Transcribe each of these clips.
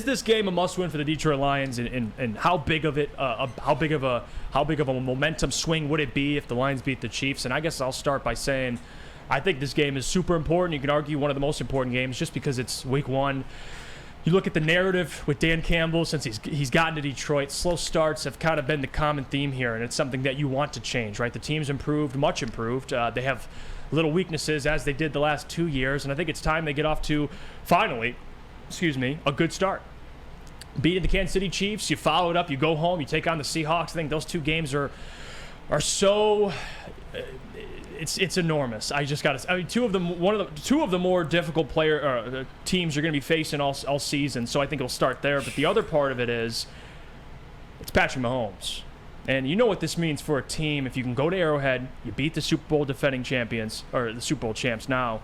this game a must-win for the Detroit Lions, and how big of a momentum swing would it be if the Lions beat the Chiefs? And I guess I'll start by saying I think this game is super important. You can argue one of the most important games just because it's week 1. You look at the narrative with Dan Campbell since he's gotten to Detroit. Slow starts have kind of been the common theme here, and it's something that you want to change, right? The team's improved, much improved. They have little weaknesses as they did the last 2 years, and I think it's time they get off to, finally, a good start. Beating the Kansas City Chiefs, you follow it up, you go home, you take on the Seahawks. I think those 2 games are so... It's enormous. Two of the more difficult teams you're going to be facing all season. So I think it'll start there. But the other part of it is, it's Patrick Mahomes, and you know what this means for a team. If you can go to Arrowhead, you beat the Super Bowl defending champions, or the Super Bowl champs now.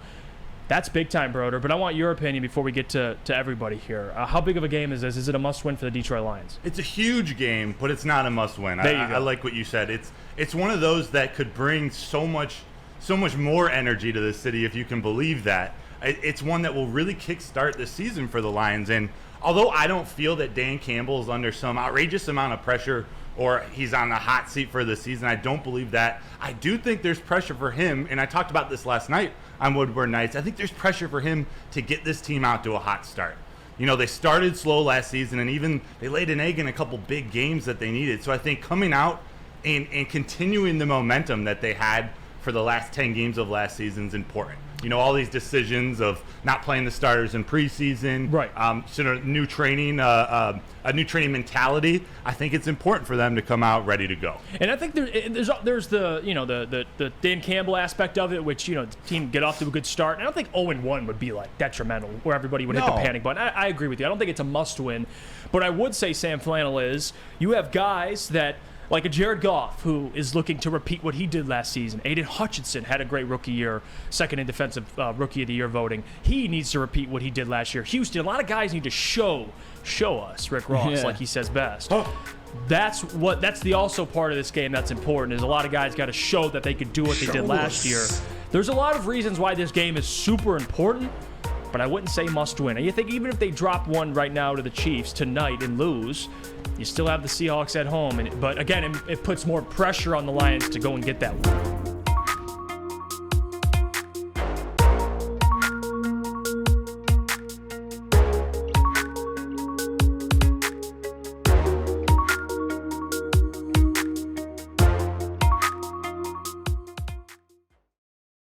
That's big time, Broder. But I want your opinion before we get to everybody here. How big of a game is this? Is it a must-win for the Detroit Lions? It's a huge game, but it's not a must-win. There you go. I like what you said. It's one of those that could bring so much more energy to the city, if you can believe that. It's one that will really kickstart the season for the Lions. And although I don't feel that Dan Campbell is under some outrageous amount of pressure or he's on the hot seat for the season, I don't believe that. I do think there's pressure for him, and I talked about this last night on Woodward Nights. I think there's pressure for him to get this team out to a hot start. You know, they started slow last season, and even they laid an egg in a couple big games that they needed. So I think coming out and continuing the momentum that they had for the last 10 games of last season is important. You know, all these decisions of not playing the starters in preseason, right? Sort of new training, a new training mentality. I think it's important for them to come out ready to go. And I think there's the Dan Campbell aspect of it, which, the team get off to a good start. And I don't think 0-1 would be like detrimental, where everybody would hit the panic button. I agree with you. I don't think it's a must-win, but I would say, Sam Flannel, is you have guys that, like a Jared Goff, who is looking to repeat what he did last season. Aiden Hutchinson had a great rookie year, second in defensive rookie of the year voting. He needs to repeat what he did last year. Houston, a lot of guys need to show us, Rick Ross, like he says best. That's the also part of this game that's important, is a lot of guys got to show that they could do what they did last year. There's a lot of reasons why this game is super important, but I wouldn't say must win. And you think even if they drop one right now to the Chiefs tonight and lose, you still have the Seahawks at home. But again, it puts more pressure on the Lions to go and get that win.